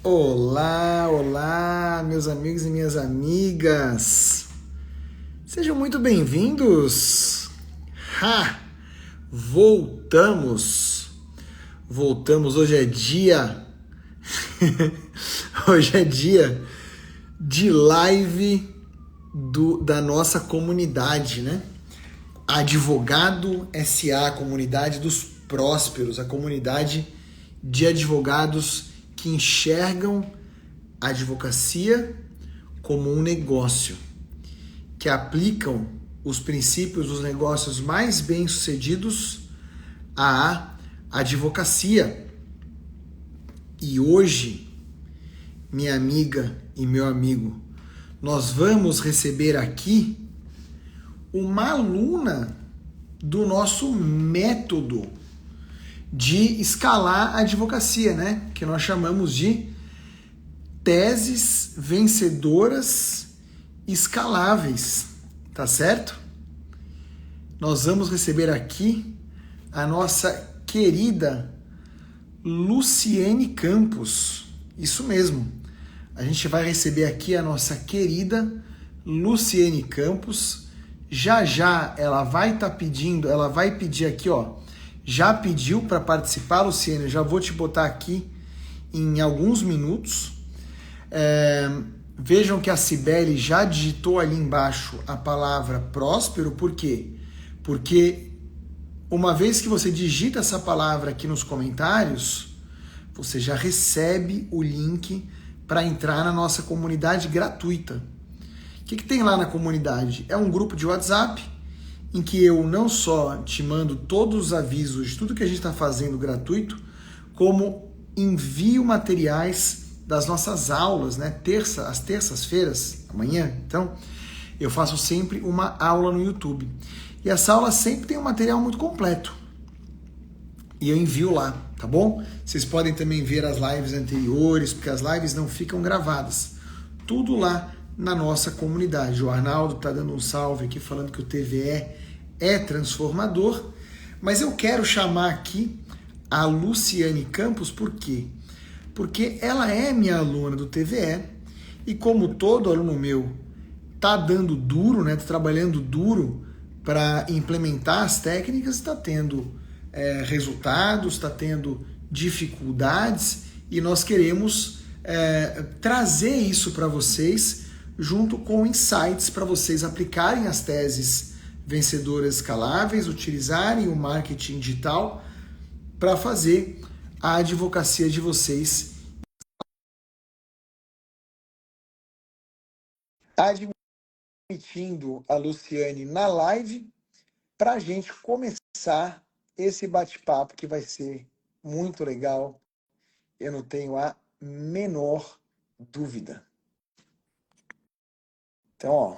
Olá, olá, meus amigos e minhas amigas. Sejam muito bem-vindos. Ha! Voltamos. Voltamos. Hoje é dia. Hoje é dia de live da nossa comunidade, né? Advogado SA, a comunidade dos prósperos, a comunidade de advogados que enxergam a advocacia como um negócio, que aplicam os princípios dos negócios mais bem-sucedidos à advocacia. E hoje, minha amiga e meu amigo, nós vamos receber aqui uma aluna do nosso método de escalar a advocacia, né? Que nós chamamos de teses vencedoras escaláveis, tá certo? Nós vamos receber aqui a nossa querida Luciene Campos. Isso mesmo. A gente vai receber aqui a nossa querida Luciene Campos. Já já ela vai estar pedindo, ela vai pedir aqui, ó. Já pediu para participar, Luciene? Já vou te botar aqui em alguns minutos. Vejam que a Cibele já digitou ali embaixo a palavra próspero. Por quê? Porque uma vez que você digita essa palavra aqui nos comentários, você já recebe o link para entrar na nossa comunidade gratuita. O que tem lá na comunidade? É um grupo de WhatsApp em que eu não só te mando todos os avisos de tudo que a gente está fazendo gratuito, como envio materiais das nossas aulas, né? Às terças-feiras, amanhã, então, eu faço sempre uma aula no YouTube. E essa aula sempre tem um material muito completo. E eu envio lá, tá bom? Vocês podem também ver as lives anteriores, porque as lives não ficam gravadas. Tudo lá na nossa comunidade. O Arnaldo tá dando um salve aqui, falando que o TVE é transformador. Mas eu quero chamar aqui a Luciene Campos, por quê? Porque ela é minha aluna do TVE e como todo aluno meu tá dando duro, né, tá trabalhando duro para implementar as técnicas, está tendo resultados, está tendo dificuldades e nós queremos trazer isso para vocês junto com insights para vocês aplicarem as teses vencedoras escaláveis, utilizarem o marketing digital para fazer a advocacia de vocês. Admitindo a Luciene na live para a gente começar esse bate-papo que vai ser muito legal. Eu não tenho a menor dúvida. Então, ó,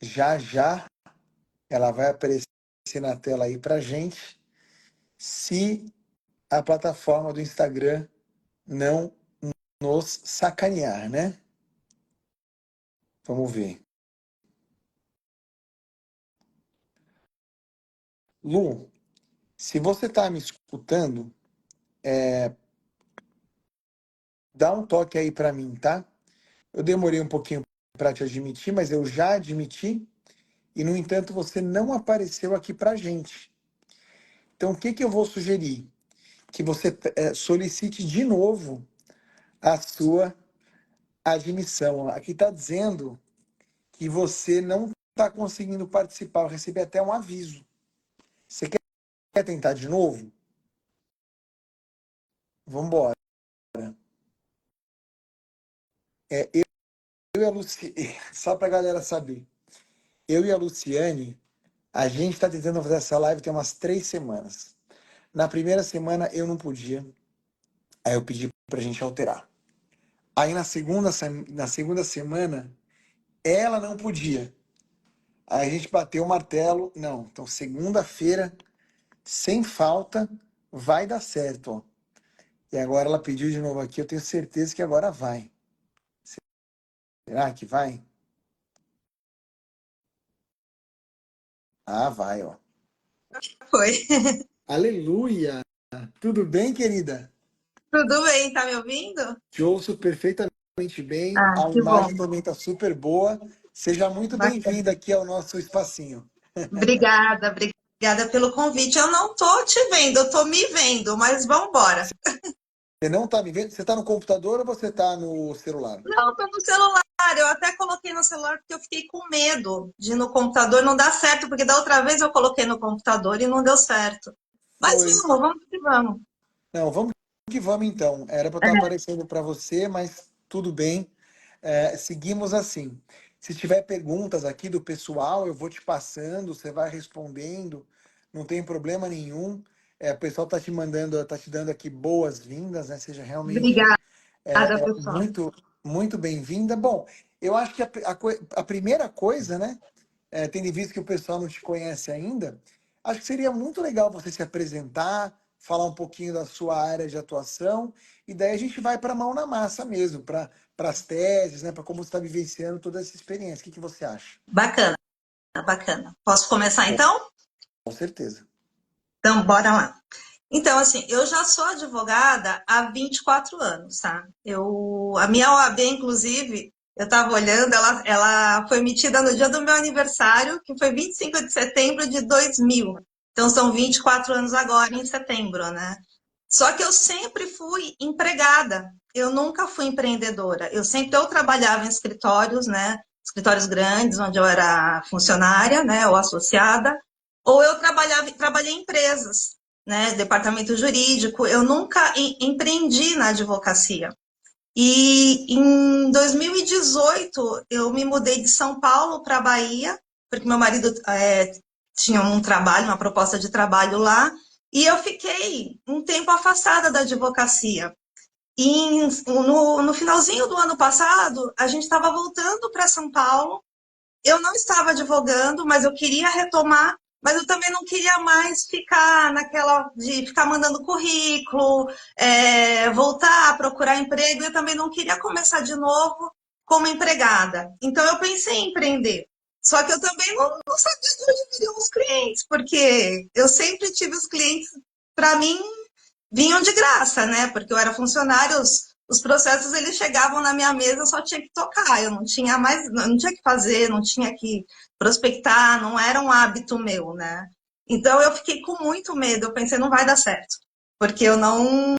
já já ela vai aparecer na tela aí para gente, se a plataforma do Instagram não nos sacanear, né? Vamos ver. Lu, se você está me escutando, dá um toque aí para mim, tá? Eu demorei um pouquinho para te admitir, mas eu já admiti e, no entanto, você não apareceu aqui para gente. Então, o que eu vou sugerir? Que você solicite de novo a sua admissão. Aqui está dizendo que você não está conseguindo participar. Eu recebi até um aviso. Você quer tentar de novo? Vamos embora. Eu e a Luciane, só para a galera saber, eu e a Luciane, a gente está tentando fazer essa live tem umas 3 semanas. Na primeira semana eu não podia, aí eu pedi para a gente alterar. Aí na segunda semana, ela não podia. Aí a gente bateu o martelo, não, então segunda-feira, sem falta, vai dar certo, ó. E agora ela pediu de novo aqui, eu tenho certeza que agora vai. Será que vai? Ah, vai, ó. Foi. Aleluia! Tudo bem, querida? Tudo bem, tá me ouvindo? Te ouço perfeitamente bem, Ah, a que bom. imagem também está super boa. Seja muito Bacana. bem-vinda aqui ao nosso espacinho. Obrigada, obrigada pelo convite. Eu não tô te vendo, eu tô me vendo, mas vamos embora. Você não está me vendo? Você está no computador ou você está no celular? Não, tô no celular. Eu até coloquei no celular porque eu fiquei com medo de ir no computador não dar certo, porque da outra vez eu coloquei no computador e não deu certo. Mas Foi. vamos que vamos. Não, vamos que vamos então. Era para estar É, aparecendo para você, mas tudo bem. Seguimos assim. Se tiver perguntas aqui do pessoal, eu vou te passando, você vai respondendo, não tem problema nenhum. O pessoal está te mandando, está te dando aqui boas-vindas, né? Seja realmente obrigada, pessoal. muito, muito bem-vinda. Bom, eu acho que a primeira coisa, né? Tendo em vista que o pessoal não te conhece ainda, acho que seria muito legal você se apresentar, falar um pouquinho da sua área de atuação, e daí a gente vai para a mão na massa mesmo, para as teses, né? Para como você está vivenciando toda essa experiência. O que você acha? Bacana, bacana. Posso começar então? Com certeza. Então, bora lá. Então, assim, eu já sou advogada há 24 anos, tá? A minha OAB, inclusive, eu estava olhando, ela foi emitida no dia do meu aniversário, que foi 25 de setembro de 2000. Então, são 24 anos agora, em setembro, né? Só que eu sempre fui empregada, eu nunca fui empreendedora. Eu sempre ou trabalhava em escritórios, né? Escritórios grandes, onde eu era funcionária, né? Ou associada, ou eu trabalhei em empresas, né, departamento jurídico, eu nunca empreendi na advocacia. E em 2018 eu me mudei de São Paulo para a Bahia, porque meu marido tinha um trabalho, uma proposta de trabalho lá, e eu fiquei um tempo afastada da advocacia. E no finalzinho do ano passado, a gente estava voltando para São Paulo. Eu não estava advogando, mas eu queria retomar, mas eu também não queria mais ficar naquela de ficar mandando currículo, voltar a procurar emprego, eu também não queria começar de novo como empregada. Então eu pensei em empreender. Só que eu também não sabia de onde viriam os clientes, porque eu sempre tive os clientes, para mim, vinham de graça, né? Porque eu era funcionária, os processos eles chegavam na minha mesa, eu só tinha que tocar, eu não tinha mais, não tinha que fazer, não tinha que prospectar, não era um hábito meu, né? Então eu fiquei com muito medo, eu pensei, não vai dar certo, porque eu não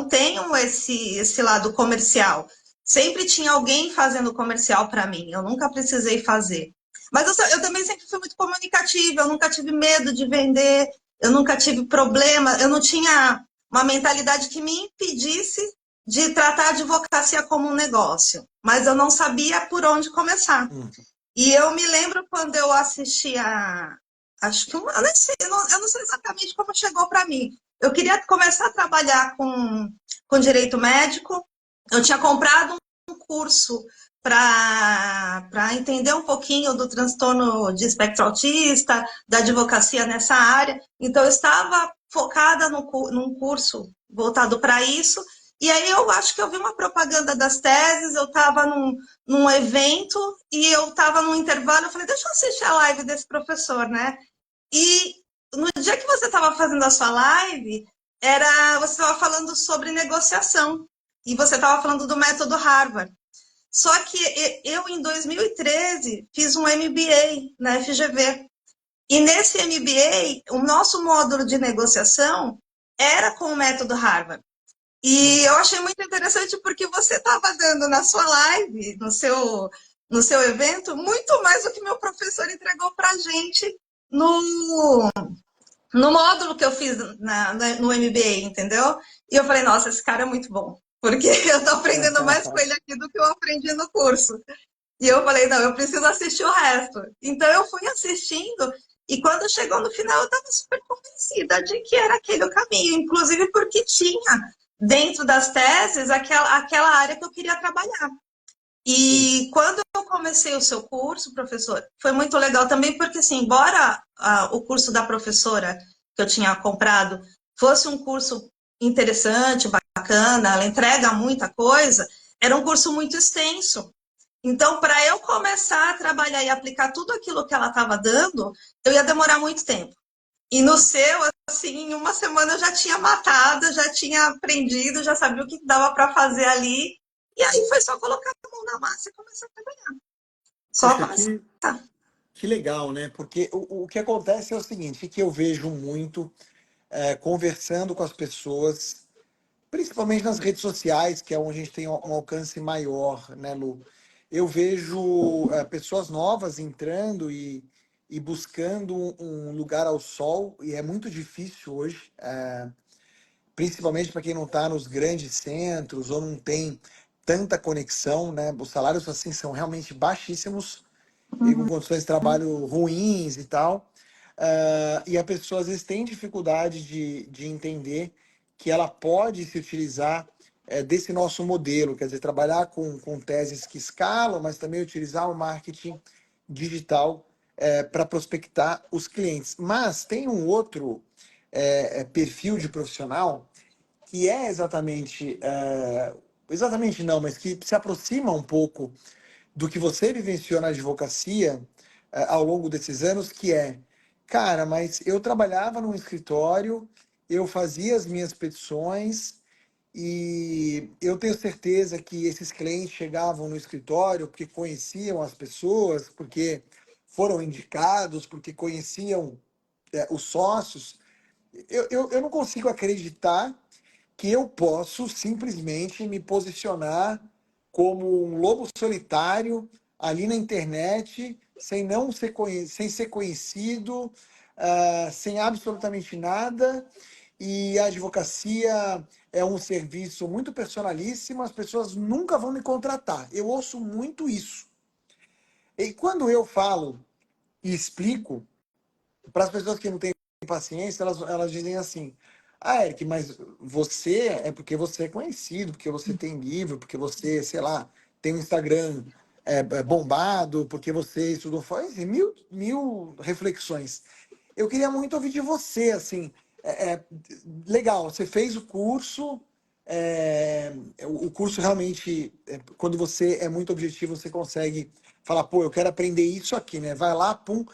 tenho esse lado comercial. Sempre tinha alguém fazendo comercial para mim, eu nunca precisei fazer. Mas eu também sempre fui muito comunicativa, eu nunca tive medo de vender, eu nunca tive problema, eu não tinha uma mentalidade que me impedisse de tratar a advocacia como um negócio, mas eu não sabia por onde começar. Hum. E eu me lembro quando eu assisti acho que eu não sei exatamente como chegou para mim. Eu queria começar a trabalhar com direito médico. Eu tinha comprado um curso para entender um pouquinho do transtorno de espectro autista, da advocacia nessa área. Então, eu estava focada num curso voltado para isso. E aí eu acho que eu vi uma propaganda das teses, eu estava num evento e eu estava num intervalo, eu falei, deixa eu assistir a live desse professor, né? E no dia que você estava fazendo a sua live, você estava falando sobre negociação e você estava falando do método Harvard. Só que eu, em 2013, fiz um MBA na FGV. E nesse MBA, o nosso módulo de negociação era com o método Harvard. E eu achei muito interessante porque você estava dando na sua live, no seu evento, muito mais do que meu professor entregou para a gente no, no módulo que eu fiz no MBA, entendeu? E eu falei, nossa, esse cara é muito bom, porque eu estou aprendendo mais com ele aqui do que eu aprendi no curso. E eu falei, não, eu preciso assistir o resto. Então eu fui assistindo, e quando chegou no final, eu estava super convencida de que era aquele o caminho, inclusive porque tinha dentro das teses aquela área que eu queria trabalhar. E quando eu comecei o seu curso, professor, foi muito legal também, porque, assim, embora o curso da professora que eu tinha comprado fosse um curso interessante, bacana, ela entrega muita coisa, era um curso muito extenso. Então, para eu começar a trabalhar e aplicar tudo aquilo que ela estava dando, eu ia demorar muito tempo. E no seu, assim, em uma semana eu já tinha matado, já tinha aprendido, já sabia o que dava para fazer ali. E aí foi só colocar a mão na massa e começar a trabalhar. Só Poxa, começar. que legal, né? Porque o que acontece é o seguinte, que eu vejo muito conversando com as pessoas, principalmente nas redes sociais, que é onde a gente tem um alcance maior, né, Lu? Eu vejo pessoas novas entrando e buscando um lugar ao sol, e é muito difícil hoje, principalmente para quem não está nos grandes centros ou não tem tanta conexão, né? Os salários assim são realmente baixíssimos e com Uhum. condições de trabalho ruins e tal. E a pessoa às vezes tem dificuldade de entender que ela pode se utilizar desse nosso modelo, quer dizer, trabalhar com teses que escalam, mas também utilizar o marketing digital para prospectar os clientes. Mas tem um outro perfil de profissional que é exatamente não, mas que se aproxima um pouco do que você vivenciou na advocacia ao longo desses anos, que é, cara, mas eu trabalhava num escritório, eu fazia as minhas petições e eu tenho certeza que esses clientes chegavam no escritório porque conheciam as pessoas, porque foram indicados, porque conheciam os sócios. Eu não consigo acreditar que eu posso simplesmente me posicionar como um lobo solitário ali na internet, sem não ser sem ser conhecido, sem absolutamente nada. E a advocacia é um serviço muito personalíssimo, as pessoas nunca vão me contratar. Eu ouço muito isso. E quando eu falo e explico para as pessoas que não têm paciência, elas dizem assim: ah, Eric, mas você é porque você é conhecido, porque você tem livro, porque você, sei lá, tem um Instagram bombado, porque você estudou, faz mil reflexões. Eu queria muito ouvir de você, assim, legal, você fez o curso, o curso realmente, quando você é muito objetivo, você consegue falar, pô, eu quero aprender isso aqui, né? Vai lá, pum,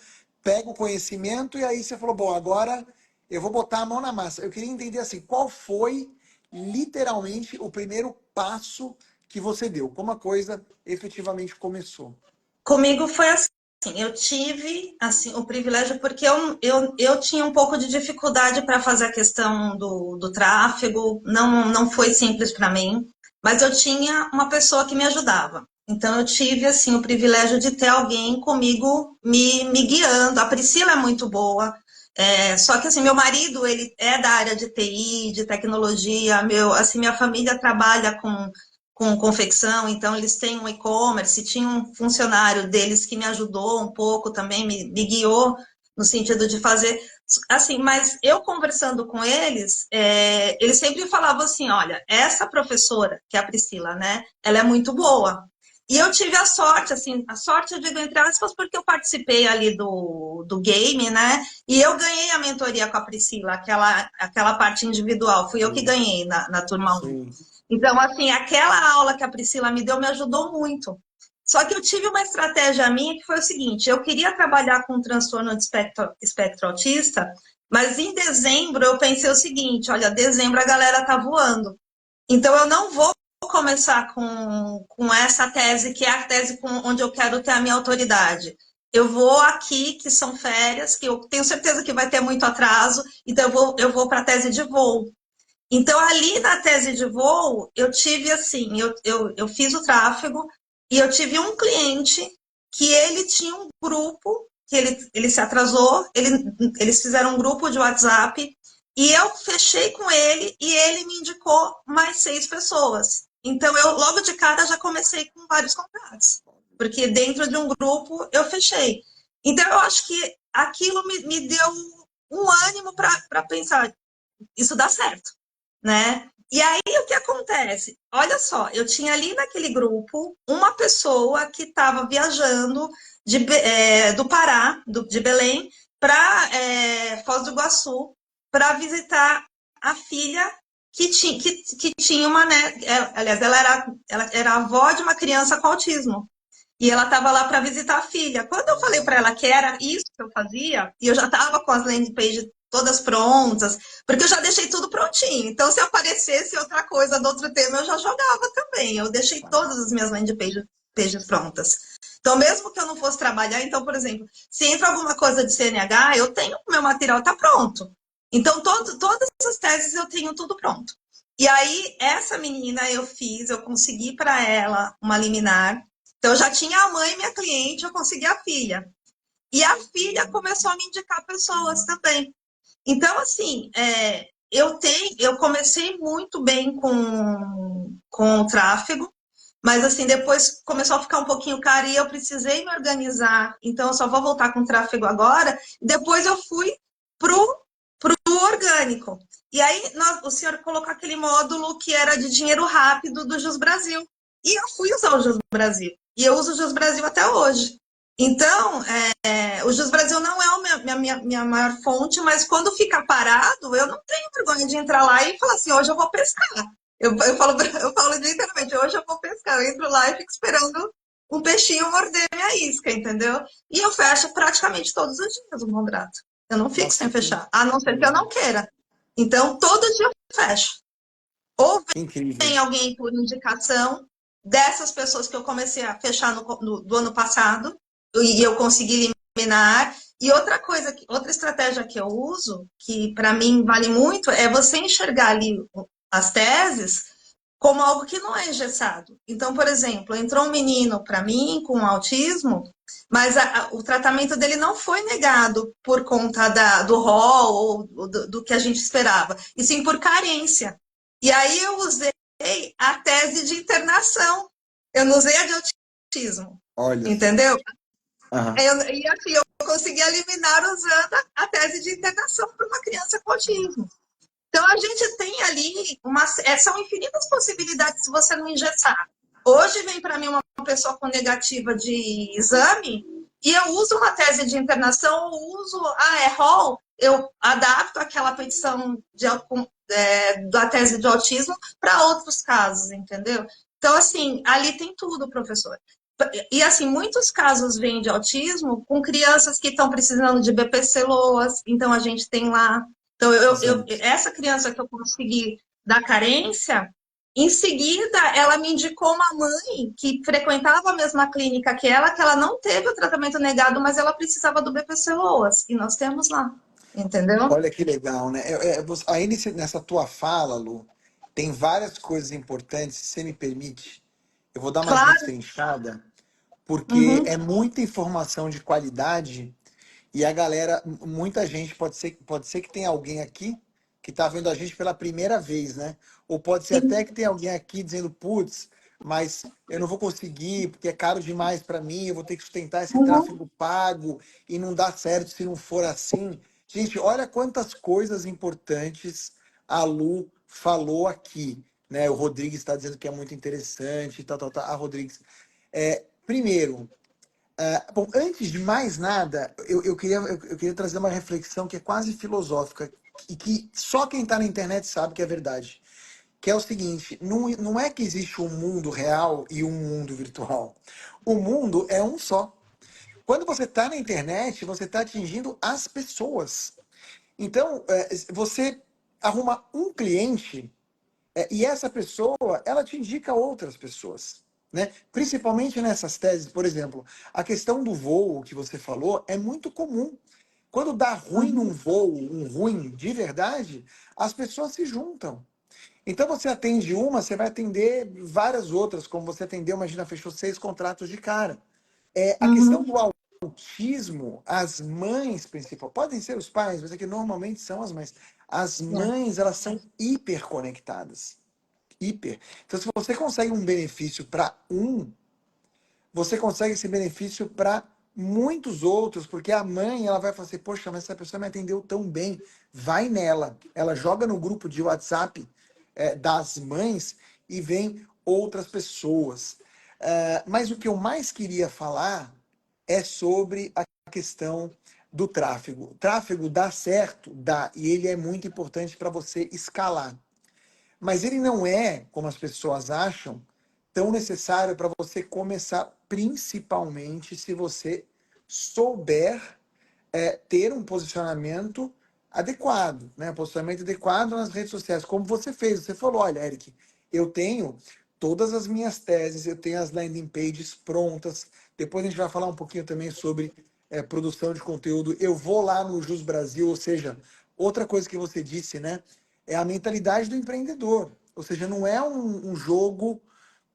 pega o conhecimento e aí você falou, bom, agora eu vou botar a mão na massa. Eu queria entender, assim, qual foi, literalmente, o primeiro passo que você deu? Como a coisa efetivamente começou? Comigo foi assim, eu tive assim o privilégio porque eu tinha um pouco de dificuldade para fazer a questão do tráfego, não foi simples para mim, mas eu tinha uma pessoa que me ajudava. Então eu tive assim o privilégio de ter alguém comigo me guiando. A Priscila é muito boa, só que assim meu marido ele é da área de TI, de tecnologia, minha família trabalha com confecção, então eles têm um e-commerce, tinha um funcionário deles que me ajudou um pouco também, me guiou no sentido de fazer, assim, mas eu conversando com eles, eles sempre falavam assim, olha, essa professora, que é a Priscila, né, ela é muito boa, e eu tive a sorte, assim, a sorte eu digo entre aspas, porque eu participei ali do game, né, e eu ganhei a mentoria com a Priscila, aquela parte individual, fui eu que Sim, ganhei na turma 1. sim. Então, assim, aquela aula que a Priscila me deu me ajudou muito. Só que eu tive uma estratégia minha que foi o seguinte: eu queria trabalhar com transtorno de espectro autista, mas em dezembro eu pensei o seguinte: olha, dezembro a galera tá voando. Então eu não vou começar com essa tese, que é a tese onde eu quero ter a minha autoridade. Eu vou aqui, que são férias, que eu tenho certeza que vai ter muito atraso, então eu vou para a tese de voo. Então, ali na tese de voo, eu tive assim, eu fiz o tráfego e eu tive um cliente que ele tinha um grupo, que ele se atrasou, eles fizeram um grupo de WhatsApp e eu fechei com ele e ele me indicou mais 6 pessoas. Então, eu logo de cara já comecei com vários contatos, porque dentro de um grupo eu fechei. Então, eu acho que aquilo me deu um ânimo para pensar, isso dá certo, né? E aí o que acontece? Olha só, eu tinha ali naquele grupo uma pessoa que estava viajando do Pará, de Belém, para Foz do Iguaçu, para visitar a filha que tinha uma, né? Aliás, ela era avó de uma criança com autismo. E ela estava lá para visitar a filha. Quando eu falei para ela que era isso que eu fazia, e eu já estava com as landing pages todas prontas, porque eu já deixei tudo prontinho. Então, se aparecesse outra coisa do outro tema, eu já jogava também. Eu deixei todas as minhas landing pages prontas. Então, mesmo que eu não fosse trabalhar, então, por exemplo, se entra alguma coisa de CNH, eu tenho, o meu material está pronto. Então, todas as teses eu tenho tudo pronto. E aí, essa menina eu consegui para ela uma liminar. Então, eu já tinha a mãe, minha cliente, eu consegui a filha. E a filha começou a me indicar pessoas também. Então, assim, eu comecei muito bem com o tráfego, mas assim, depois começou a ficar um pouquinho caro e eu precisei me organizar. Então, eu só vou voltar com o tráfego agora. Depois eu fui pro orgânico. E aí o senhor colocou aquele módulo que era de dinheiro rápido do Jus Brasil. E eu fui usar o Jus Brasil. E eu uso o Jus Brasil até hoje. Então, o Jus Brasil não é a minha maior fonte, mas quando fica parado, eu não tenho vergonha de entrar lá e falar assim, hoje eu vou pescar. Eu falo literalmente, hoje eu vou pescar. Eu entro lá e fico esperando um peixinho morder minha isca, entendeu? E eu fecho praticamente todos os dias o contrato. Eu não fico Nossa, sem fechar, a não ser que eu não queira. Então, todo dia eu fecho. Ou que incrível. vem alguém por indicação dessas pessoas que eu comecei a fechar do ano passado e eu consegui eliminar. E outra coisa, outra estratégia que eu uso, que para mim vale muito, é você enxergar ali as teses como algo que não é engessado. Então, por exemplo, entrou um menino para mim com autismo, mas o tratamento dele não foi negado por conta do rol ou do que a gente esperava, e sim por carência. E aí eu usei a tese de internação, eu não usei a de autismo, Olha só. entendeu? Aham. E assim, eu consegui eliminar usando a tese de internação para uma criança com autismo. Então, a gente tem ali são infinitas possibilidades se você não engessar. Hoje vem para mim uma pessoa com negativa de exame e eu uso uma tese de internação, eu uso rol, eu adapto aquela petição da tese de autismo para outros casos, entendeu? Então, assim, ali tem tudo, professor. E, assim, muitos casos vêm de autismo com crianças que estão precisando de BPC-LOAS, então a gente tem lá. Então, Exato. essa criança que eu consegui da carência, em seguida, ela me indicou uma mãe que frequentava a mesma clínica que ela não teve o tratamento negado, mas ela precisava do BPC-LOAS, e nós temos lá, entendeu? Olha que legal, né? Aí nessa tua fala, Lu, tem várias coisas importantes. Se você me permite, eu vou dar uma Claro. destrinchada, porque Uhum. é muita informação de qualidade. E a galera, muita gente, pode ser que tenha alguém aqui que está vendo a gente pela primeira vez, né? Ou pode ser até Sim. que tenha alguém aqui dizendo, putz, mas eu não vou conseguir, porque é caro demais para mim, eu vou ter que sustentar esse Uhum. tráfego pago e não dá certo se não for assim. Gente, olha quantas coisas importantes a Lu falou aqui, né? O Rodrigues está dizendo que é muito interessante, tal, tal, tal. Ah, Rodrigues. Primeiro, bom, antes de mais nada, eu queria trazer uma reflexão que é quase filosófica e que só quem está na internet sabe que é verdade. Que é o seguinte: não é que existe um mundo real e um mundo virtual. O mundo é um só. Quando você está na internet, você está atingindo as pessoas. Então, você arruma um cliente e essa pessoa, ela te indica outras pessoas, né? Principalmente nessas teses, por exemplo, a questão do voo que você falou é muito comum. Quando dá ruim num Uhum. voo, um ruim de verdade, as pessoas se juntam. Então você atende uma, você vai atender várias outras, como você atendeu, imagina, fechou 6 contratos de cara. A questão Uhum. do autismo, as mães principal, podem ser os pais, mas é que normalmente são as mães. As É. mães, elas são hiperconectadas. Hiper. Então, se você consegue um benefício para um, você consegue esse benefício para muitos outros, porque a mãe ela vai falar assim, poxa, mas essa pessoa me atendeu tão bem, vai nela. Ela joga no grupo de WhatsApp das mães e vem outras pessoas. Mas o que eu mais queria falar é sobre a questão do tráfego. O tráfego dá certo? Dá, e ele é muito importante para você escalar. Mas ele não é, como as pessoas acham, tão necessário para você começar, principalmente se você souber ter um posicionamento adequado, né? Posicionamento adequado nas redes sociais, como você fez. Você falou, olha, Eric, eu tenho todas as minhas teses, eu tenho as landing pages prontas. Depois a gente vai falar um pouquinho também sobre produção de conteúdo. Eu vou lá no Jus Brasil, ou seja, outra coisa que você disse, né? É a mentalidade do empreendedor. Ou seja, não é um jogo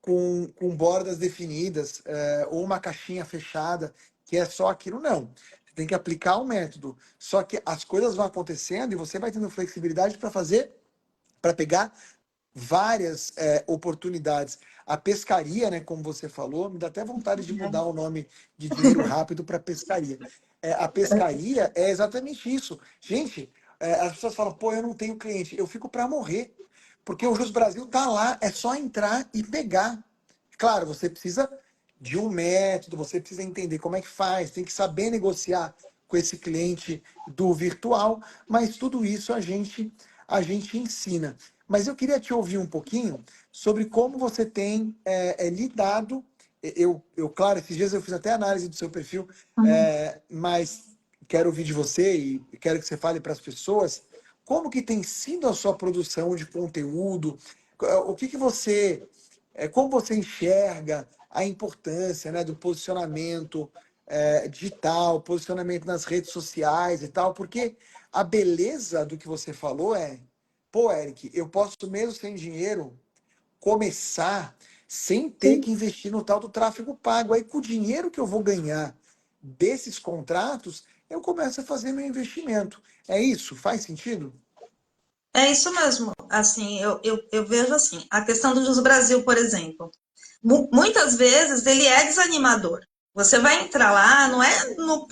com bordas definidas, ou uma caixinha fechada, que é só aquilo, não. Você tem que aplicar o método. Só que as coisas vão acontecendo e você vai tendo flexibilidade para fazer, para pegar várias oportunidades. A pescaria, né, como você falou, me dá até vontade de mudar o nome de dinheiro rápido para pescaria. A pescaria é exatamente isso. Gente, as pessoas falam, pô, eu não tenho cliente. Eu fico para morrer. Porque o Jus Brasil tá lá, é só entrar e pegar. Claro, você precisa de um método, você precisa entender como é que faz, tem que saber negociar com esse cliente do virtual, mas tudo isso a gente ensina. Mas eu queria te ouvir um pouquinho sobre como você tem lidado. Claro, esses dias eu fiz até análise do seu perfil, mas quero ouvir de você e quero que você fale para as pessoas como que tem sido a sua produção de conteúdo, o que que você, como você enxerga a importância, né, do posicionamento digital, posicionamento nas redes sociais e tal, porque a beleza do que você falou pô, Eric, eu posso mesmo sem dinheiro começar sem ter que investir no tal do tráfego pago. Aí com o dinheiro que eu vou ganhar desses contratos, eu começo a fazer meu investimento. É isso? Faz sentido? É isso mesmo. Assim, eu vejo assim, a questão do Jus Brasil, por exemplo, muitas vezes ele é desanimador. Você vai entrar lá, não é no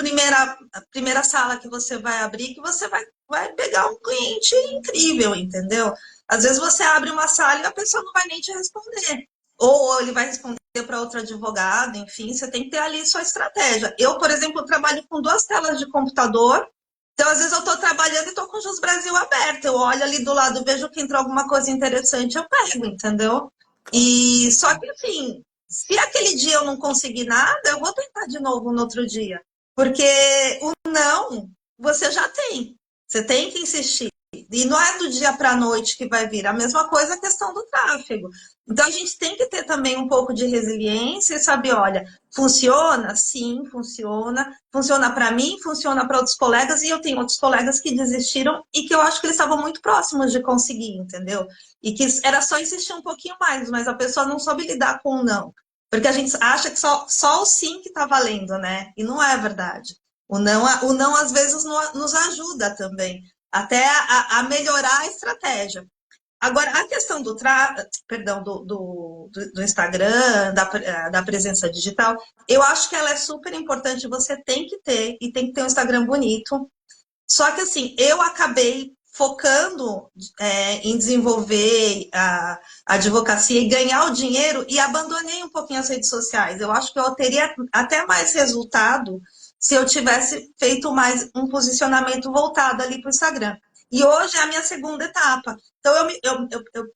a primeira sala que você vai abrir que você vai pegar um cliente incrível, entendeu? Às vezes você abre uma sala e a pessoa não vai nem te responder. Ou ele vai responder para outro advogado, enfim, você tem que ter ali sua estratégia. Eu, por exemplo, trabalho com duas telas de computador, então, às vezes, eu estou trabalhando e estou com o Jus Brasil aberto. Eu olho ali do lado, vejo que entrou alguma coisa interessante, eu pego, entendeu? Claro. E só que, assim, se aquele dia eu não conseguir nada, eu vou tentar de novo no outro dia. Porque o não, você já tem. Você tem que insistir. E não é do dia para a noite que vai vir. A mesma coisa a questão do tráfego. Então, a gente tem que ter também um pouco de resiliência e saber, olha, funciona? Sim, funciona. Funciona para mim, funciona para outros colegas, e eu tenho outros colegas que desistiram e que eu acho que eles estavam muito próximos de conseguir, entendeu? E que era só insistir um pouquinho mais, mas a pessoa não soube lidar com o não. Porque a gente acha que só o sim que está valendo, né? E não é verdade. O não às vezes nos ajuda também, até a melhorar a estratégia. Agora, a questão perdão, do Instagram, da presença digital, eu acho que ela é super importante, você tem que ter, e tem que ter um Instagram bonito. Só que, assim, eu acabei focando em desenvolver a advocacia e ganhar o dinheiro e abandonei um pouquinho as redes sociais. Eu acho que eu teria até mais resultado se eu tivesse feito mais um posicionamento voltado ali para o Instagram. E hoje é a minha segunda etapa. Então, eu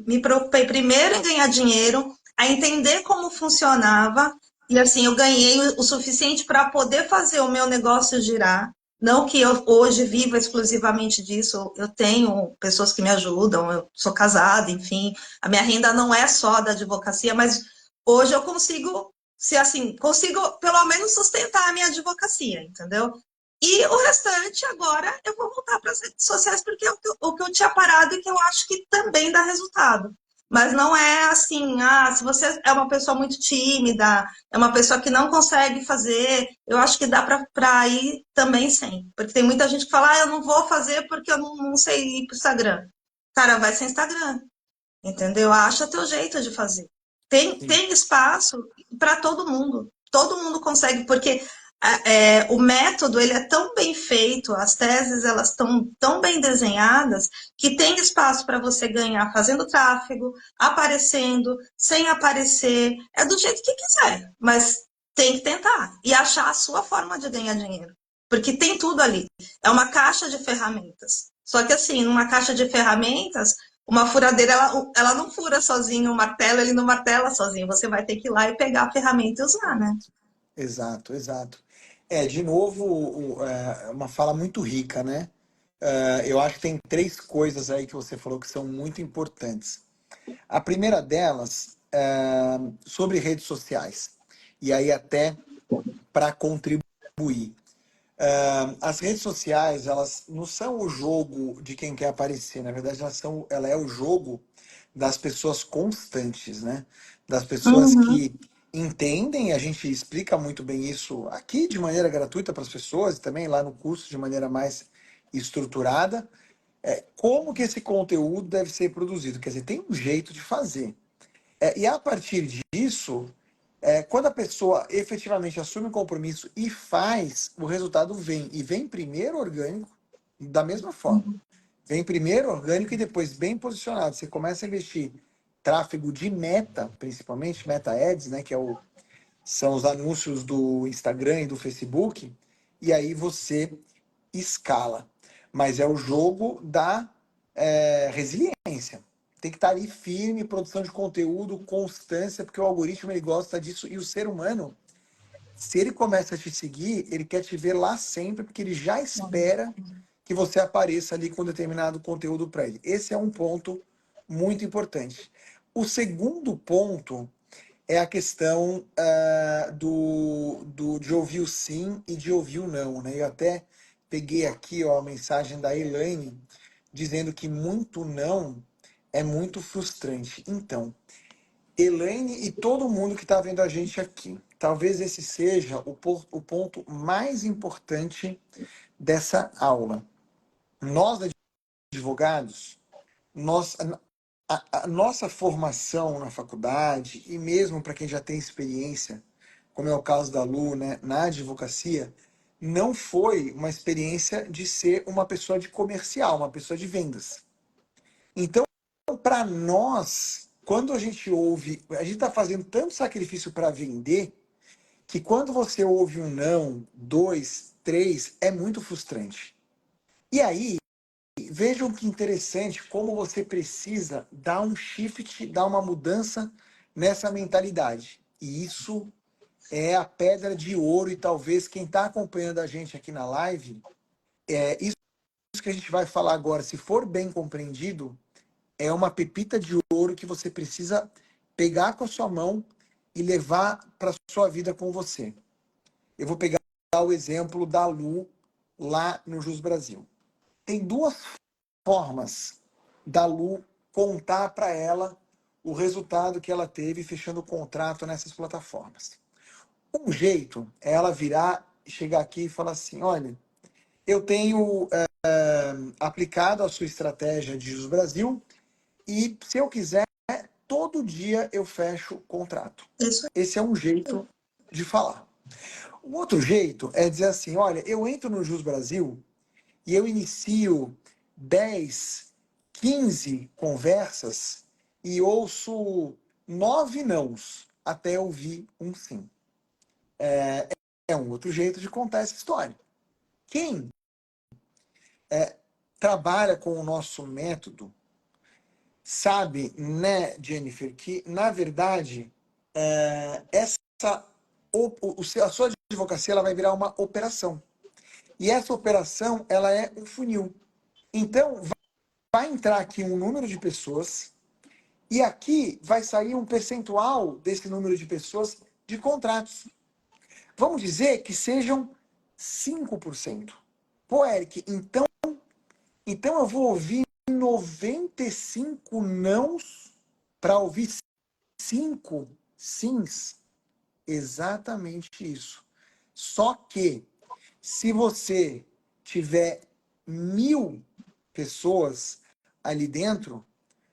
me preocupei primeiro em ganhar dinheiro, a entender como funcionava, e assim, eu ganhei o suficiente para poder fazer o meu negócio girar. Não que eu hoje viva exclusivamente disso, eu tenho pessoas que me ajudam, eu sou casada, enfim, a minha renda não é só da advocacia, mas hoje eu consigo, se assim, consigo pelo menos sustentar a minha advocacia, entendeu? E o restante agora eu vou voltar para as redes sociais porque é o que eu tinha parado e que eu acho que também dá resultado. Mas não é assim, se você é uma pessoa muito tímida, é uma pessoa que não consegue fazer, eu acho que dá para ir também sem. Porque tem muita gente que fala, eu não vou fazer porque eu não sei ir para o Instagram. Cara, vai sem Instagram, entendeu? Acha teu jeito de fazer. Sim. Tem espaço para todo mundo. Todo mundo consegue, porque o método ele é tão bem feito, as teses elas estão tão bem desenhadas que tem espaço para você ganhar fazendo tráfego, aparecendo, sem aparecer, é do jeito que quiser, mas tem que tentar e achar a sua forma de ganhar dinheiro, porque tem tudo ali. É uma caixa de ferramentas. Só que assim, numa caixa de ferramentas, uma furadeira, ela não fura sozinho, o martelo, ele não martela sozinho. Você vai ter que ir lá e pegar a ferramenta e usar, né? Exato, exato. De novo, uma fala muito rica, né? Eu acho que tem três coisas aí que você falou que são muito importantes. A primeira delas, sobre redes sociais. E aí até para contribuir. As redes sociais, elas não são o jogo de quem quer aparecer, na verdade, ela é o jogo das pessoas constantes, né? Das pessoas Uhum. que entendem, a gente explica muito bem isso aqui de maneira gratuita para as pessoas e também lá no curso de maneira mais estruturada, como que esse conteúdo deve ser produzido. Quer dizer, tem um jeito de fazer. E a partir disso, quando a pessoa efetivamente assume o compromisso e faz, o resultado vem. E vem primeiro orgânico, da mesma forma. Vem primeiro orgânico e depois bem posicionado. Você começa a investir tráfego de meta, principalmente, meta ads, né, são os anúncios do Instagram e do Facebook, e aí você escala. Mas é o jogo da resiliência. Tem que estar ali firme, produção de conteúdo, constância, porque o algoritmo ele gosta disso e o ser humano, se ele começa a te seguir, ele quer te ver lá sempre, porque ele já espera que você apareça ali com determinado conteúdo para ele. Esse é um ponto muito importante. O segundo ponto é a questão de ouvir o sim e de ouvir o não, né? Eu até peguei aqui ó, a mensagem da Elaine dizendo que muito não é muito frustrante. Então, Elaine e todo mundo que está vendo a gente aqui, talvez esse seja o ponto mais importante dessa aula. Nós, advogados, nós, a nossa formação na faculdade, e mesmo para quem já tem experiência, como é o caso da Lu, né, na advocacia, não foi uma experiência de ser uma pessoa de comercial, uma pessoa de vendas. Então, para nós, quando a gente ouve, a gente está fazendo tanto sacrifício para vender, que quando você ouve um não, dois, três, é muito frustrante. E aí, vejam que interessante como você precisa dar um shift, dar uma mudança nessa mentalidade. E isso é a pedra de ouro, e talvez quem está acompanhando a gente aqui na live, isso que a gente vai falar agora, se for bem compreendido, é uma pepita de ouro que você precisa pegar com a sua mão e levar para a sua vida com você. Eu vou pegar o exemplo da Lu lá no Jus Brasil. Tem duas formas da Lu contar para ela o resultado que ela teve fechando o contrato nessas plataformas. Um jeito é ela virar, chegar aqui e falar assim, olha, eu tenho aplicado a sua estratégia de Jus Brasil e se eu quiser, todo dia eu fecho o contrato. Isso. Esse é um jeito de falar. O outro jeito é dizer assim, olha, eu entro no Jus Brasil e eu inicio 10, 15 conversas e ouço 9 nãos até ouvir um sim. É um outro jeito de contar essa história. Quem trabalha com o nosso método sabe, né, Jennifer, que na verdade a sua advocacia ela vai virar uma operação. E essa operação ela é um funil. Então vai entrar aqui um número de pessoas e aqui vai sair um percentual desse número de pessoas de contratos. Vamos dizer que sejam 5%. Pô, Eric, então eu vou ouvir 95 nãos para ouvir 5 sims. Exatamente isso. Só que se você tiver 1.000 pessoas ali dentro,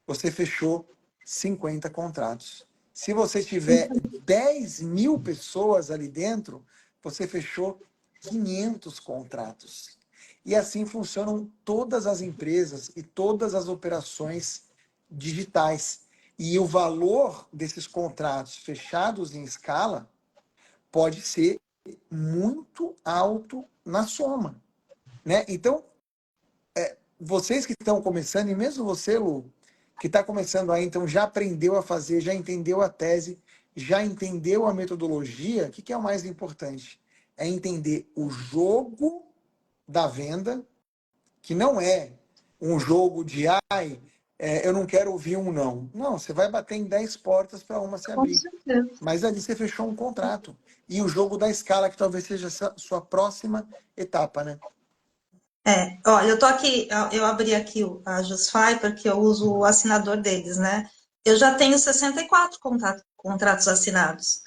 você fechou 50 contratos. Se você tiver 10.000 pessoas ali dentro, você fechou 500 contratos. E assim funcionam todas as empresas e todas as operações digitais. E o valor desses contratos fechados em escala pode ser muito alto na soma, né? Então, vocês que estão começando, e mesmo você, Lu, que está começando aí, então já aprendeu a fazer, já entendeu a tese, já entendeu a metodologia, o que é o mais importante? É entender o jogo da venda, que não é um jogo de ai, eu não quero ouvir um não. Não, você vai bater em 10 portas para uma se Com abrir. certeza. Mas ali você fechou um contrato. E o jogo da escala, que talvez seja a sua próxima etapa, né? Olha, eu tô aqui, eu abri aqui a Jusfy porque eu uso o assinador deles, né? Eu já tenho 64 contratos assinados.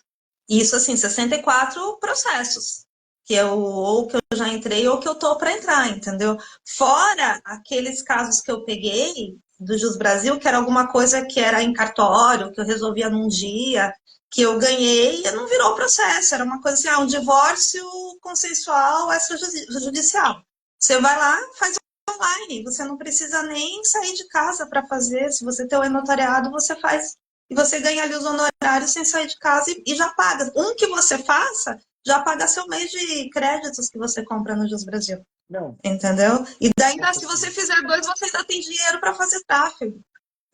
Isso, assim, 64 processos, que eu, ou que eu já entrei ou que eu tô para entrar, entendeu? Fora aqueles casos que eu peguei do Jus Brasil, que era alguma coisa que era em cartório, que eu resolvia num dia, que eu ganhei e não virou processo. Era uma coisa assim, um divórcio consensual extrajudicial. Você vai lá, faz online, você não precisa nem sair de casa para fazer. Se você tem o notariado, você faz e você ganha ali os honorários sem sair de casa e já paga. Um que você faça, já paga seu mês de créditos que você compra no Jus Brasil. Não. Entendeu? E daí, ainda, se você fizer dois, você ainda tem dinheiro para fazer tráfego.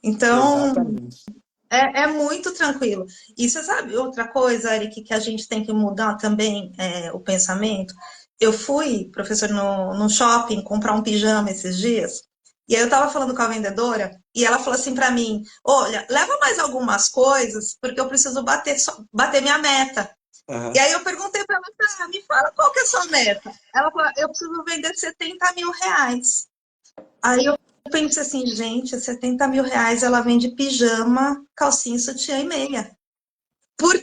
Então, Exatamente. é muito tranquilo. E você sabe outra coisa, Eric, que a gente tem que mudar também o pensamento? Eu fui, professor, no shopping comprar um pijama esses dias, e aí eu estava falando com a vendedora, e ela falou assim para mim: olha, leva mais algumas coisas, porque eu preciso bater minha meta. E Uhum. aí eu perguntei para ela: me fala qual que é a sua meta? Ela falou: eu preciso vender 70 mil reais. Aí eu pensei assim, gente, 70 mil reais ela vende pijama, calcinha, sutiã e meia. Por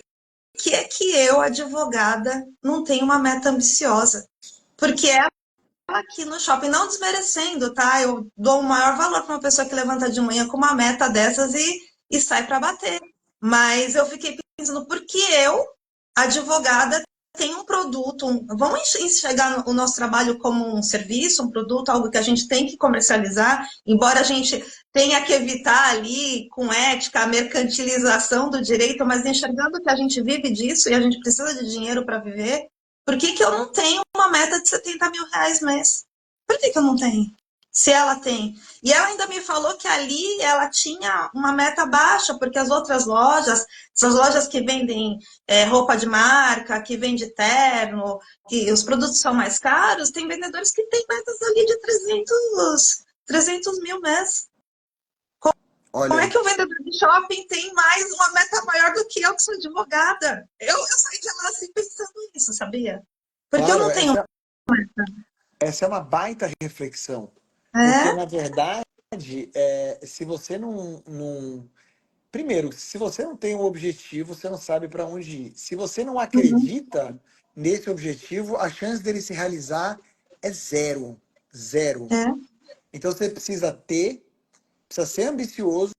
que é que eu, advogada, não tenho uma meta ambiciosa? Porque ela aqui no shopping, não desmerecendo, tá? Eu dou o maior valor para uma pessoa que levanta de manhã com uma meta dessas e sai para bater. Mas eu fiquei pensando, por que eu, advogada, tenho um produto, vamos enxergar o nosso trabalho como um serviço, um produto, algo que a gente tem que comercializar, embora a gente tenha que evitar ali, com ética, a mercantilização do direito, mas enxergando que a gente vive disso e a gente precisa de dinheiro para viver, por que que eu não tenho uma meta de 70 mil reais mês? Por que que eu não tenho? Se ela tem. E ela ainda me falou que ali ela tinha uma meta baixa, porque as outras lojas, essas lojas que vendem roupa de marca, que vende terno, que os produtos são mais caros, tem vendedores que têm metas ali de 300 mil mês. Olha Como é aí. que o vendedor de shopping tem mais uma meta maior do que eu, que sou advogada? Eu saí de lá assim pensando nisso, sabia? Porque eu Claro, não tenho essa é uma baita reflexão. Porque, É? na verdade, se você não. Primeiro, se você não tem um objetivo, você não sabe para onde ir. Se você não Uhum. acredita nesse objetivo, a chance dele se realizar é zero. Zero. É. Então você precisa ser ambicioso.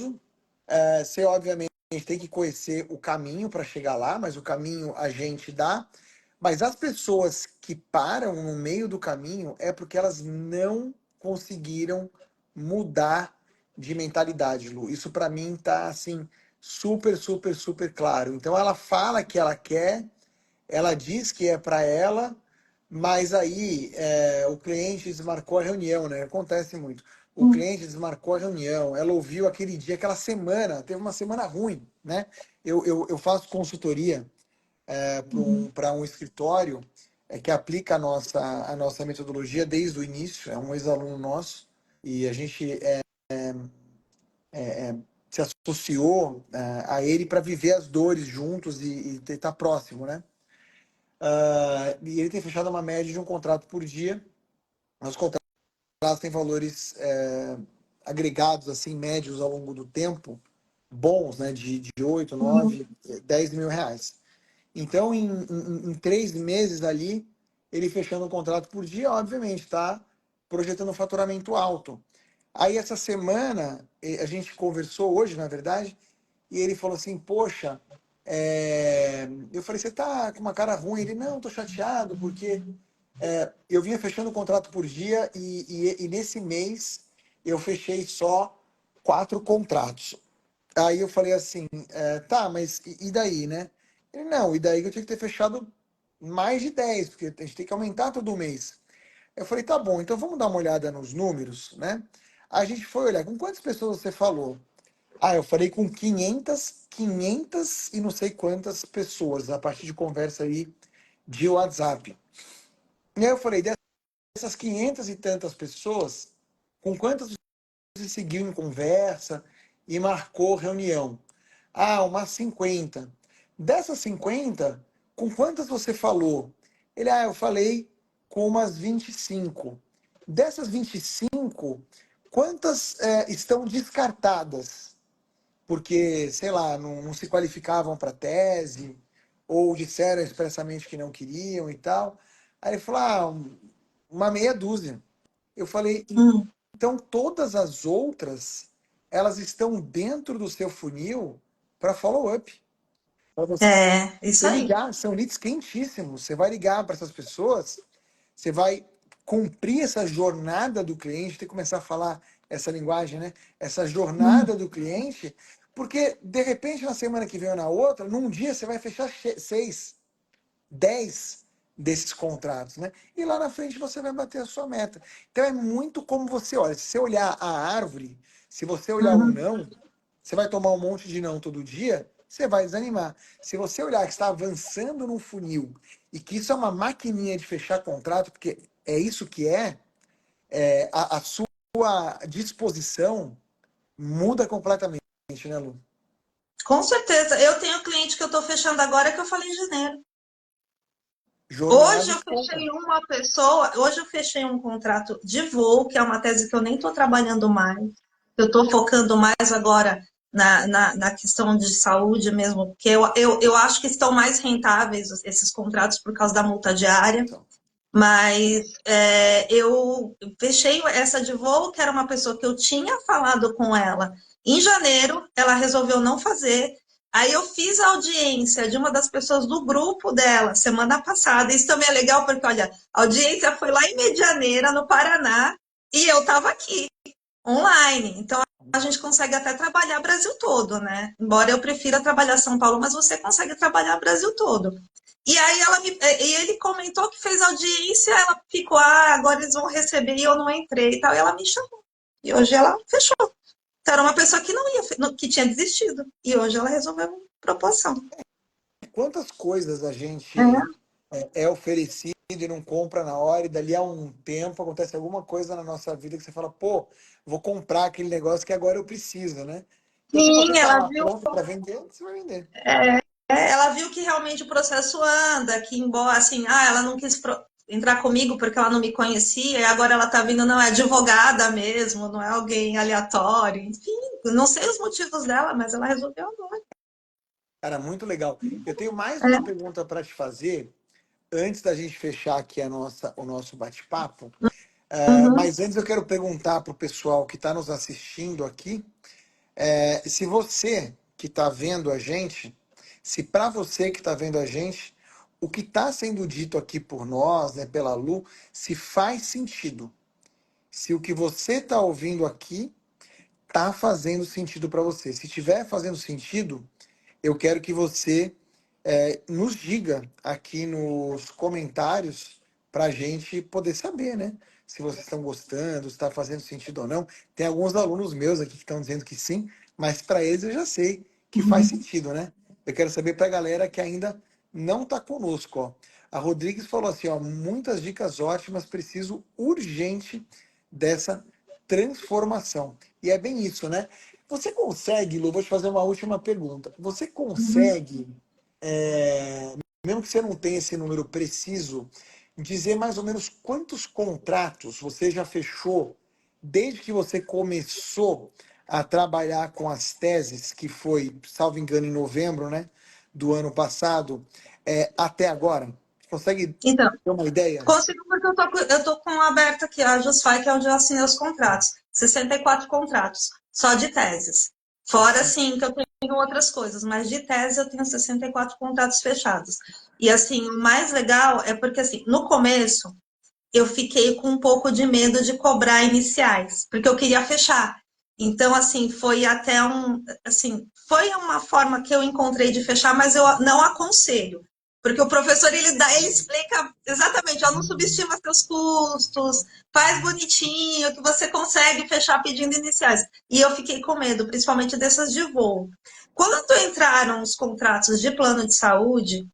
Você, obviamente, tem que conhecer o caminho para chegar lá, mas o caminho a gente dá. Mas as pessoas que param no meio do caminho é porque elas não conseguiram mudar de mentalidade, Lu. Isso para mim tá assim super, super, super claro. Então ela fala que ela quer, ela diz que é para ela, mas aí o cliente desmarcou a reunião, né? Acontece muito. O cliente desmarcou a reunião, ela ouviu aquele dia, aquela semana, teve uma semana ruim, né? Eu faço consultoria Uhum. para um escritório que aplica a nossa metodologia desde o início, é um ex-aluno nosso, e a gente se associou a ele para viver as dores juntos e estar próximo, né? E ele tem fechado uma média de um contrato por dia. Os contratos têm valores agregados, assim, médios ao longo do tempo, bons, né? De 8, Uhum. 9, 10 mil reais. Então, em 3 meses ali, ele fechando um contrato por dia, obviamente, está projetando um faturamento alto. Aí, essa semana, a gente conversou hoje, na verdade, e ele falou assim, poxa, eu falei, você tá com uma cara ruim? Ele, não, tô chateado, porque eu vinha fechando o contrato por dia e nesse mês eu fechei só 4 contratos. Aí eu falei assim, tá, mas e daí, né? Ele, não, e daí que eu tinha que ter fechado mais de 10 porque a gente tem que aumentar todo mês. Eu falei, tá bom, então vamos dar uma olhada nos números, né? A gente foi olhar, com quantas pessoas você falou? Ah, eu falei com 500 e não sei quantas pessoas, a partir de conversa aí de WhatsApp. E aí eu falei, dessas 500 e tantas pessoas, Com quantas você seguiu em conversa e marcou reunião? Ah, umas 50. Dessas 50, com quantas você falou? Ele, eu falei com umas 25. Dessas 25, quantas estão descartadas? Porque, sei lá, não se qualificavam para tese, ou disseram expressamente que não queriam e tal. Aí ele falou, uma meia dúzia. Eu falei, Hum. então todas as outras, elas estão dentro do seu funil para follow-up. Para você Isso aí. ligar, são leads quentíssimos. Você vai ligar para essas pessoas, você vai cumprir essa jornada do cliente, tem que começar a falar essa linguagem, né? Essa Hum. jornada do cliente, porque de repente na semana que vem ou na outra, num dia você vai fechar 6, 10 desses contratos, né? E lá na frente você vai bater a sua meta. Então é muito como você olha. Se você olhar a árvore, se você olhar o Uhum. não, você vai tomar um monte de não todo dia, você vai desanimar. Se você olhar que está avançando no funil e que isso é uma maquininha de fechar contrato, porque é isso que a sua disposição muda completamente, né, Lu? Com certeza. Eu tenho cliente que eu estou fechando agora que eu falei em janeiro. Jornada Hoje eu fechei um contrato de voo, que é uma tese que eu nem estou trabalhando mais. Eu estou focando mais agora na questão de saúde mesmo, porque eu acho que estão mais rentáveis esses contratos por causa da multa diária. então. Mas eu fechei essa de voo, que era uma pessoa que eu tinha falado com ela em janeiro, ela resolveu não fazer. Aí eu fiz a audiência de uma das pessoas do grupo dela semana passada. Isso também é legal, porque, olha, a audiência foi lá em Medianeira, no Paraná, e eu estava aqui, online. Então a gente consegue até trabalhar Brasil todo, né? Embora eu prefira trabalhar São Paulo, mas você consegue trabalhar Brasil todo. E aí e ele comentou que fez audiência, ela ficou, agora eles vão receber e eu não entrei e tal, e ela me chamou. E hoje ela fechou. Então, era uma pessoa que não ia, que tinha desistido. E hoje ela resolveu proporção. Quantas coisas a gente É. é oferecido e não compra na hora, e dali a um tempo acontece alguma coisa na nossa vida que você fala, pô, vou comprar aquele negócio que agora eu preciso, né? Então, se você Sim, está ela lá viu, pronto para vender, você vai vender. ela viu que realmente o processo anda, que embora assim, ela não quis entrar comigo porque ela não me conhecia, e agora ela tá vindo, não é advogada mesmo, não é alguém aleatório, enfim, não sei os motivos dela, mas ela resolveu agora. Cara, muito legal. Eu tenho mais uma É. pergunta para te fazer, antes da gente fechar aqui o nosso bate-papo. Uhum. Mas antes eu quero perguntar para o pessoal que está nos assistindo aqui, se você que está vendo a gente, se para você que está vendo a gente, o que está sendo dito aqui por nós, né, pela Lu, se faz sentido. Se o que você está ouvindo aqui está fazendo sentido para você. Se estiver fazendo sentido, eu quero que você nos diga aqui nos comentários para a gente poder saber, né? Se vocês estão gostando, se está fazendo sentido ou não. Tem alguns alunos meus aqui que estão dizendo que sim, mas para eles eu já sei que faz sentido, né? Eu quero saber para a galera que ainda não está conosco, ó. A Rodrigues falou assim, ó, muitas dicas ótimas, preciso urgente dessa transformação. E é bem isso, né? Você consegue, Lu, vou te fazer uma última pergunta. Você consegue, mesmo que você não tenha esse número preciso, dizer mais ou menos quantos contratos você já fechou desde que você começou a trabalhar com as teses, que foi, salvo engano, em novembro, né, do ano passado, até agora? Consegue Então, ter uma ideia? consigo porque eu tô com um aberto aqui, a Jusfy, que é onde eu assinei os contratos. 64 contratos, só de teses. Fora, sim, que eu tenho outras coisas, mas de tese eu tenho 64 contratos fechados. E, assim, o mais legal é porque, assim, no começo, eu fiquei com um pouco de medo de cobrar iniciais, porque eu queria fechar. Então, assim, foi uma forma que eu encontrei de fechar, mas eu não aconselho. Porque o professor, ele explica exatamente, não subestima seus custos, faz bonitinho, que você consegue fechar pedindo iniciais. E eu fiquei com medo, principalmente dessas de voo. Quando entraram os contratos de plano de saúde,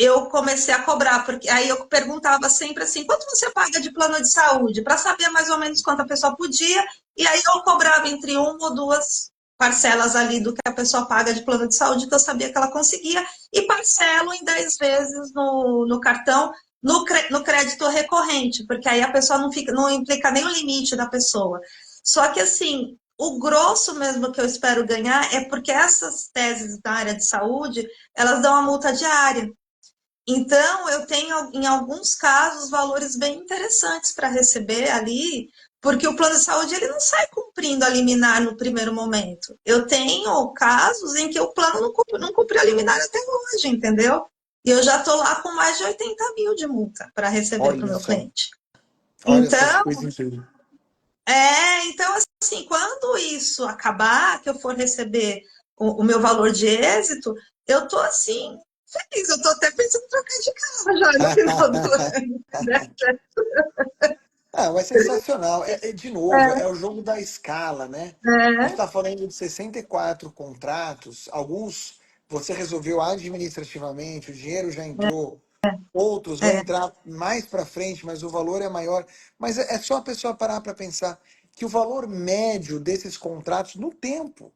eu comecei a cobrar, porque aí eu perguntava sempre assim, quanto você paga de plano de saúde? Para saber mais ou menos quanto a pessoa podia, e aí eu cobrava entre uma ou duas parcelas ali do que a pessoa paga de plano de saúde, que eu sabia que ela conseguia, e parcelo em 10 vezes no cartão, no crédito recorrente, porque aí a pessoa não implica nem o limite da pessoa. Só que assim, o grosso mesmo que eu espero ganhar é porque essas teses da área de saúde, elas dão a multa diária. Então, eu tenho, em alguns casos, valores bem interessantes para receber ali, porque o plano de saúde ele não sai cumprindo a liminar no primeiro momento. Eu tenho casos em que o plano não cumpriu a liminar até hoje, entendeu? E eu já estou lá com mais de 80 mil de multa para receber para o Olha meu só. cliente. Olha só que Então, coisa incrível. então assim, quando isso acabar, que eu for receber o meu valor de êxito, eu tô assim, feliz, eu tô até pensando em trocar de carro já no final do ano, né? Ah, mas sensacional. De novo, é o jogo da escala, né? A gente É, está falando de 64 contratos, alguns você resolveu administrativamente, o dinheiro já entrou, outros vão é, entrar mais para frente, mas o valor é maior. Mas é só a pessoa parar para pensar que o valor médio desses contratos no tempo,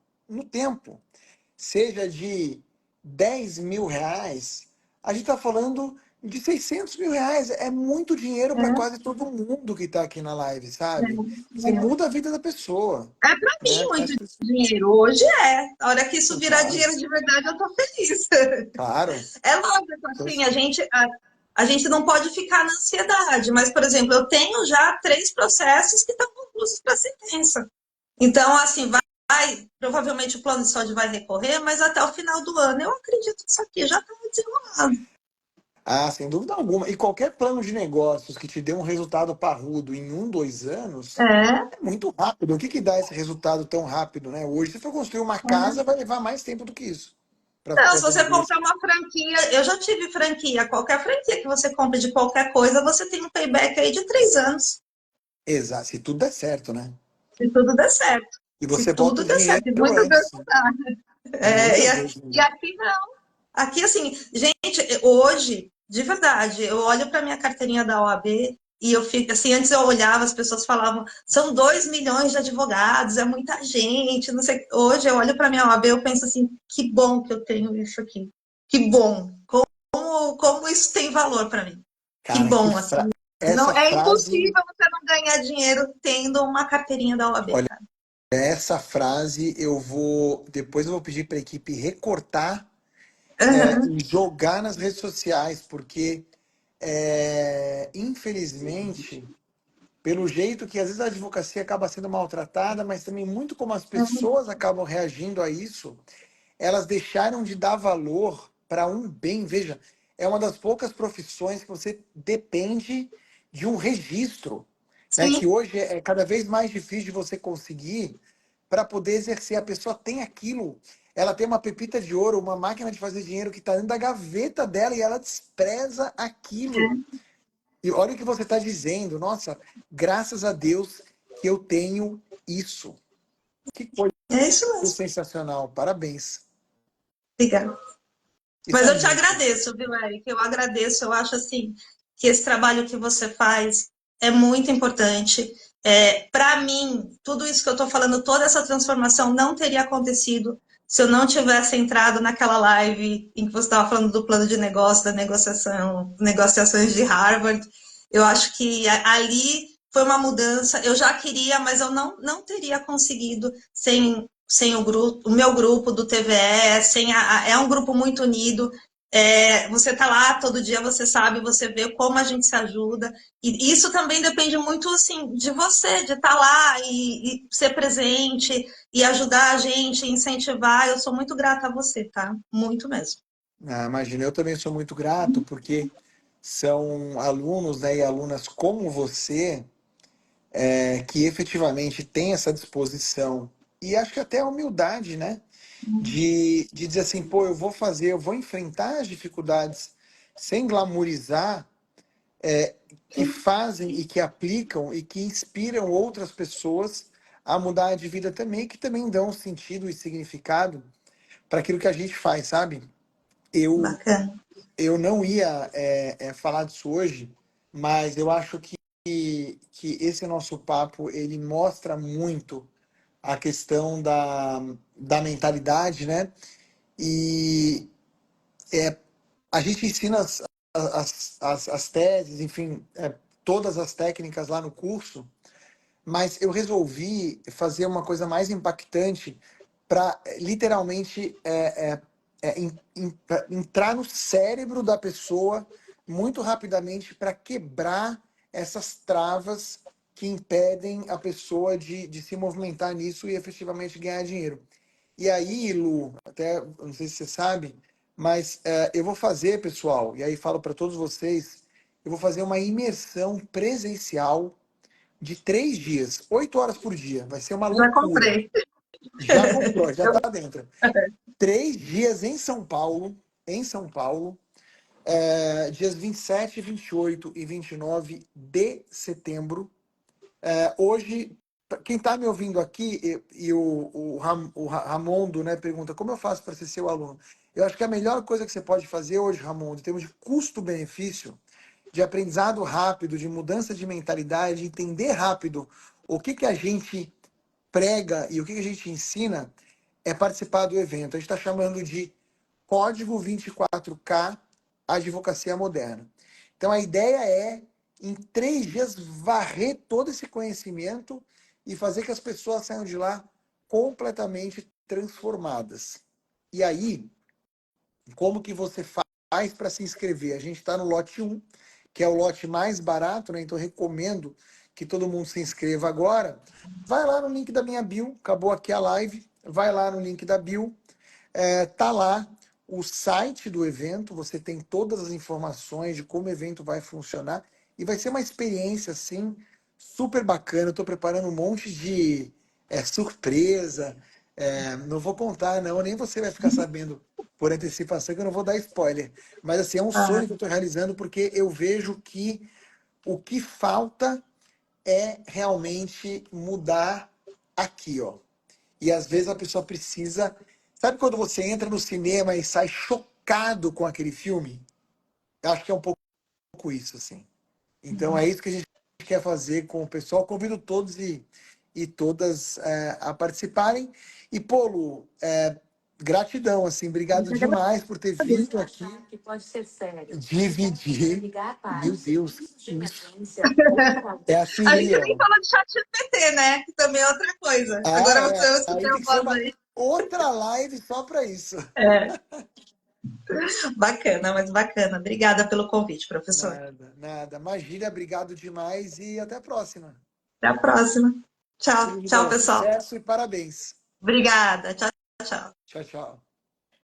seja de R$ 10.000, a gente está falando de R$ 600.000. É muito dinheiro para é, quase todo mundo que está aqui na live, sabe? Você é. muda a vida da pessoa, É para mim né? muito dinheiro. Hoje é. A hora que isso virar Claro, dinheiro de verdade, eu tô feliz. claro. É lógico, assim, a gente não pode ficar na ansiedade, mas, por exemplo, eu tenho já 3 processos que estão concluídos para sentença. Então, assim, provavelmente o plano de saúde vai recorrer, mas até o final do ano eu acredito que isso aqui já está desenrolado. Ah, sem dúvida alguma. E qualquer plano de negócios que te dê um resultado parrudo em 1, 2 anos, É, é muito rápido. O que que dá esse resultado tão rápido, né? Hoje, se for construir uma casa, vai levar mais tempo do que isso para Não, se você você vender isso. comprar uma franquia, eu já tive franquia, qualquer franquia que você compre de qualquer coisa, você tem um payback aí de 3 anos, Exato, se tudo der certo, né? se tudo der certo. E Se você bota tudo o der dinheiro certo. E muitas vezes antes. não dá. É, Muitas e, vezes. e aqui não. Aqui, assim, gente, hoje, de verdade, eu olho para minha carteirinha da OAB e eu fico assim, antes eu olhava, as pessoas falavam, são 2 milhões de advogados, é muita gente, não sei. Hoje eu olho para minha OAB e eu penso assim, que bom que eu tenho isso aqui. Que bom. Como isso tem valor para mim. Que Cara, bom, assim. Não, essa é frase, impossível você não ganhar dinheiro tendo uma carteirinha da OAB, olha, cara. essa frase depois eu vou pedir para a equipe recortar Uhum. e jogar nas redes sociais, porque infelizmente, pelo jeito que às vezes a advocacia acaba sendo maltratada, mas também muito como as pessoas acabam reagindo a isso, elas deixaram de dar valor para um bem. Veja, é uma das poucas profissões que você depende de um registro, né? Sim, Que hoje é cada vez mais difícil de você conseguir para poder exercer. A pessoa tem aquilo, ela tem uma pepita de ouro, uma máquina de fazer dinheiro que está dentro da gaveta dela e ela despreza aquilo. E olha o que você está dizendo. Nossa, graças a Deus que eu tenho isso. Que coisa é isso mesmo. sensacional. Parabéns. Obrigada. Isso Mas é eu te muito. agradeço, viu, Eric? Eu agradeço. Eu acho assim que esse trabalho que você faz é muito importante. Para mim, tudo isso que eu estou falando, toda essa transformação não teria acontecido se eu não tivesse entrado naquela live em que você estava falando do plano de negócio, da negociações de Harvard. Eu acho que ali foi uma mudança. Eu já queria, mas eu não teria conseguido sem o meu grupo do TVE, é um grupo muito unido. Você está lá todo dia, você sabe, você vê como a gente se ajuda. E isso também depende muito assim, de você, de estar lá e ser presente e ajudar a gente, incentivar. Eu sou muito grata a você, tá? Muito mesmo. Ah, imagina, eu também sou muito grato porque são alunos, né, e alunas como você que efetivamente têm essa disposição e acho que até a humildade, né, de dizer assim, pô, eu vou enfrentar as dificuldades sem glamourizar, que fazem e que aplicam e que inspiram outras pessoas a mudar de vida também, que também dão sentido e significado para aquilo que a gente faz, sabe? Eu Bacana. eu não ia falar disso hoje, mas eu acho que esse nosso papo ele mostra muito a questão da mentalidade, né? E a gente ensina as teses, enfim, todas as técnicas lá no curso, mas eu resolvi fazer uma coisa mais impactante para literalmente pra entrar no cérebro da pessoa muito rapidamente para quebrar essas travas que impedem a pessoa de se movimentar nisso e efetivamente ganhar dinheiro. E aí, Lu, até não sei se você sabe, mas eu vou fazer, pessoal, e aí falo para todos vocês, eu vou fazer uma imersão presencial de 3 dias, 8 horas por dia. Vai ser uma Já loucura. comprei. Já comprou, já Eu- está dentro. 3 dias em São Paulo, dias 27, 28 e 29 de setembro. Hoje, quem está me ouvindo aqui, e o Ramondo, né, pergunta como eu faço para ser seu aluno. Eu acho que a melhor coisa que você pode fazer hoje, Ramondo, em termos de custo-benefício, de aprendizado rápido, de mudança de mentalidade, de entender rápido o que a gente prega e o que a gente ensina, é participar do evento. A gente está chamando de Código 24K Advocacia Moderna. Então a ideia é, em 3 dias, varrer todo esse conhecimento e fazer que as pessoas saiam de lá completamente transformadas. E aí, como que você faz para se inscrever? A gente está no lote 1, que é o lote mais barato, né? Então eu recomendo que todo mundo se inscreva agora. Vai lá no link da minha bio, acabou aqui a live, vai lá no link da bio, tá lá o site do evento, você tem todas as informações de como o evento vai funcionar e vai ser uma experiência assim super bacana. Eu estou preparando um monte de surpresa. Não vou contar, não, nem você vai ficar sabendo por antecipação, que eu não vou dar spoiler. Mas assim, é um Ah, sonho que eu estou realizando porque eu vejo que o que falta é realmente mudar aqui, ó. E às vezes a pessoa precisa. Sabe quando você entra no cinema e sai chocado com aquele filme? Eu acho que é um pouco isso, assim. Então é isso que a gente quer fazer com o pessoal. Convido todos e todas a participarem. E, Polo, gratidão, assim, obrigado demais por ter vindo aqui Que pode ser sério. dividir. Ligar para Meu Deus, de que isso? emergência ou para É a A Siri, gente nem ó. falou de chat GPT, né? Que também é outra coisa. Ah, Agora é. eu Aí escutei a tem que ser voz uma aí. outra live só para isso. É, bacana, mas bacana. Obrigada pelo convite, professor. Nada, nada. Magília, obrigado demais e até a próxima. Até a próxima. Tudo Tchau, de tchau, bom, pessoal. sucesso e parabéns. Obrigada. Tchau, tchau. Tchau, tchau.